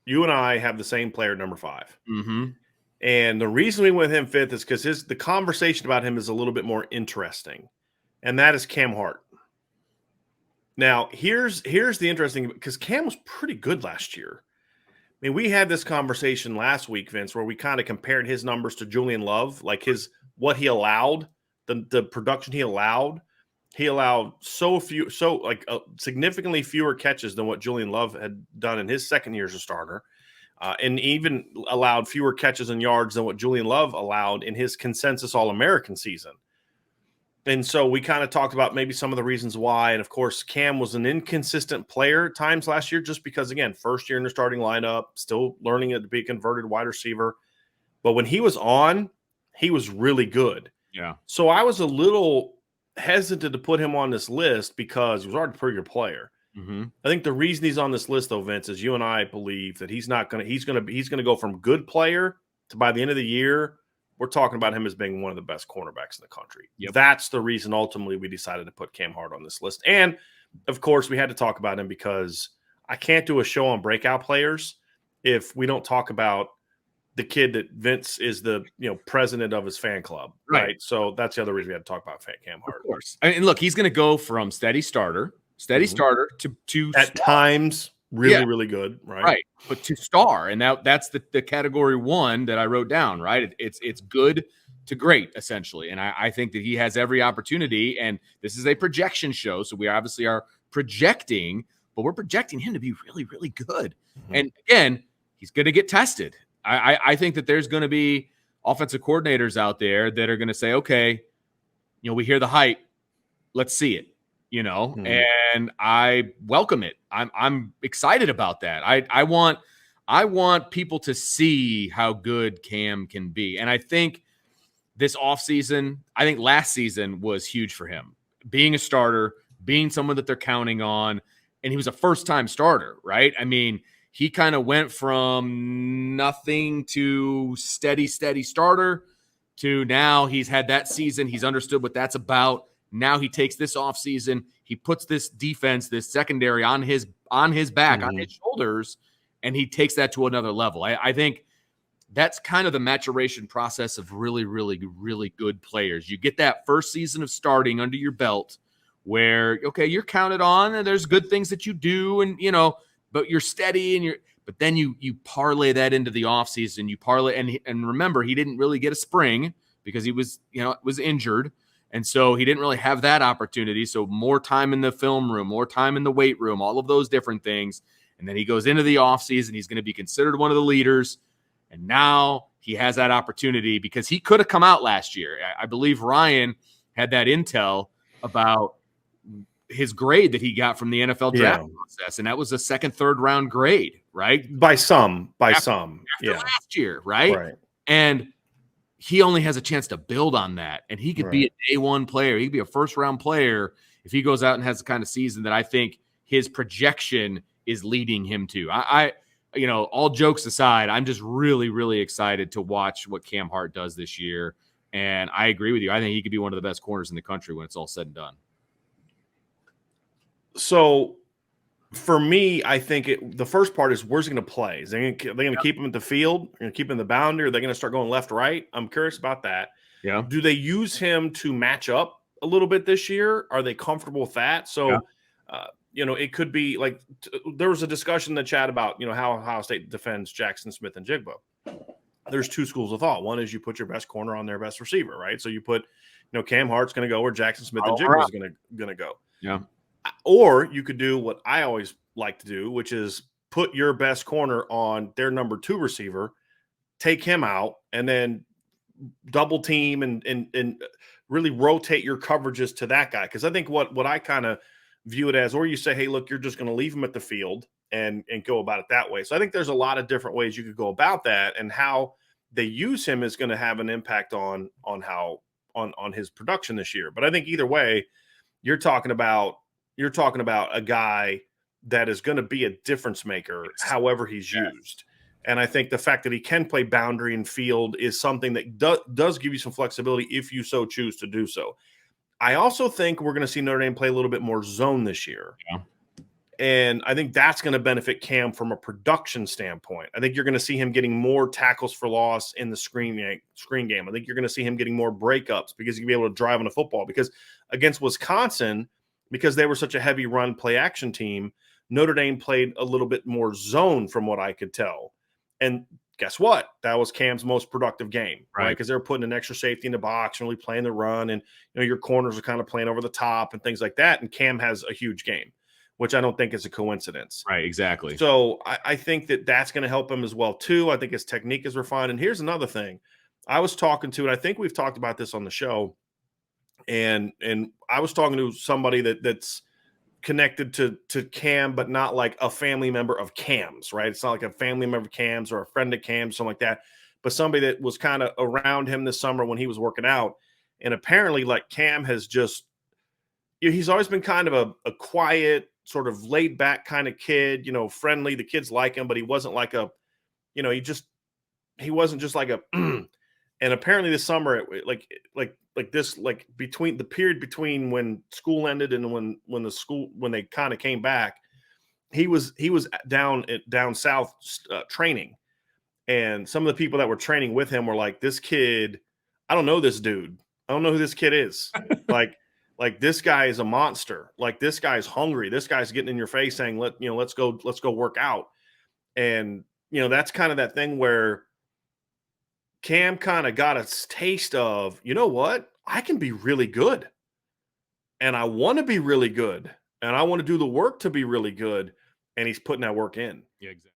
you and I have the same player, number 5. Mm-hmm. And the reason we went him 5th is because the conversation about him is a little bit more interesting, and that is Cam Hart. Now, here's the interesting, because Cam was pretty good last year. I mean, we had this conversation last week, Vince, where we kind of compared his numbers to Julian Love, like what he allowed, the production he allowed. He allowed significantly fewer catches than what Julian Love had done in his second year as a starter, and even allowed fewer catches and yards than what Julian Love allowed in his consensus All-American season. And so we kind of talked about maybe some of the reasons why. And, of course, Cam was an inconsistent player at times last year just because, again, first year in the starting lineup, still learning to be a converted wide receiver. But when he was on, he was really good. Yeah. So I was a little hesitant to put him on this list because he was already a pretty good player. Mm-hmm. I think the reason he's on this list, though, Vince, is you and I believe that he's going to go from good player to, by the end of the year, we're talking about him as being one of the best cornerbacks in the country. Yep. That's the reason ultimately we decided to put Cam Hart on this list. And, of course, we had to talk about him because I can't do a show on breakout players if we don't talk about the kid that Vince is the president of his fan club. Right. So that's the other reason we had to talk about Cam Hart. Of course. And look, he's going to go from steady starter to at star. Times really good, right? Right, but to star, and that's the category 1 that I wrote down, right? It's good to great, essentially, and I think that he has every opportunity, and this is a projection show, so we obviously are projecting, but we're projecting him to be really, really good. Mm-hmm. And again, he's going to get tested. I think that there's going to be offensive coordinators out there that are going to say, okay, we hear the hype, let's see it. Mm-hmm. And I welcome it. I'm excited about that. I want people to see how good Cam can be. And I think this offseason, I think last season was huge for him. Being a starter, being someone that they're counting on, and he was a first-time starter, right? I mean, he kind of went from nothing to steady starter to now he's had that season. He's understood what that's about. Now he takes this offseason, he puts this defense, this secondary on his back, on his shoulders, and he takes that to another level. I think that's kind of the maturation process of really, really, really good players. You get that first season of starting under your belt where, okay, you're counted on and there's good things that you do and, but you're steady but then you parlay that into the offseason. You parlay, and remember, he didn't really get a spring because he was injured. And so he didn't really have that opportunity. So more time in the film room, more time in the weight room, all of those different things. And then he goes into the offseason. He's going to be considered one of the leaders. And now he has that opportunity because he could have come out last year. I believe Ryan had that intel about his grade that he got from the NFL draft process. And that was a second, third round grade, right? By some. After last year, right? And he only has a chance to build on that. And he could be a day 1 player. He could be a first-round player if he goes out and has the kind of season that I think his projection is leading him to. All jokes aside, I'm just really, really excited to watch what Cam Hart does this year. And I agree with you. I think he could be one of the best corners in the country when it's all said and done. So for me, I think the first part is where's he going to play? Is they going to keep him at the field? They're going to keep him in the boundary? Are they going to start going left, right? I'm curious about that. Yeah. Do they use him to match up a little bit this year? Are they comfortable with that? So, it could be like there was a discussion in the chat about, how Ohio State defends Jackson Smith and Jigba. There's 2 schools of thought. One is you put your best corner on their best receiver, right? So you put, Cam Hart's going to go where Jackson Smith and Jigba is going to go. Yeah. Or you could do what I always like to do, which is put your best corner on their number 2 receiver, take him out, and then double team and really rotate your coverages to that guy. Because I think what I kind of view it as, or you say, hey, look, you're just going to leave him at the field and go about it that way. So I think there's a lot of different ways you could go about that, and how they use him is going to have an impact on his production this year. But I think either way, you're talking about a guy that is going to be a difference maker, however he's used. And I think the fact that he can play boundary and field is something that does give you some flexibility if you so choose to do so. I also think we're going to see Notre Dame play a little bit more zone this year. Yeah. And I think that's going to benefit Cam from a production standpoint. I think you're going to see him getting more tackles for loss in the screen game. I think you're going to see him getting more breakups because he'll be able to drive on the football. Because against Wisconsin, because they were such a heavy run play action team, Notre Dame played a little bit more zone from what I could tell. And guess what? That was Cam's most productive game, right? Because they were putting an extra safety in the box, really playing the run, and your corners are kind of playing over the top and things like that. And Cam has a huge game, which I don't think is a coincidence. Right, exactly. So I think that that's going to help him as well, too. I think his technique is refined. And here's another thing. I was talking to, and I think we've talked about this on the show, and I was talking to somebody that's connected to Cam, but not like a family member of Cam's, right? It's not like a family member of Cam's or a friend of Cam's, something like that, but somebody that was kind of around him this summer when he was working out. And apparently, like, Cam has just, he's always been kind of a quiet, sort of laid back kind of kid, friendly. The kids like him, but he wasn't like he wasn't just like a, and apparently this summer, between the period between when school ended and when they kind of came back, he was down south training. And some of the people that were training with him were like, this kid, I don't know this dude. I don't know who this kid is. Like this guy is a monster. Like this guy's hungry. This guy's getting in your face saying, let's go work out. And, that's kind of that thing where Cam kind of got a taste of, you know what? I can be really good. And I want to be really good. And I want to do the work to be really good. And he's putting that work in. Yeah, exactly.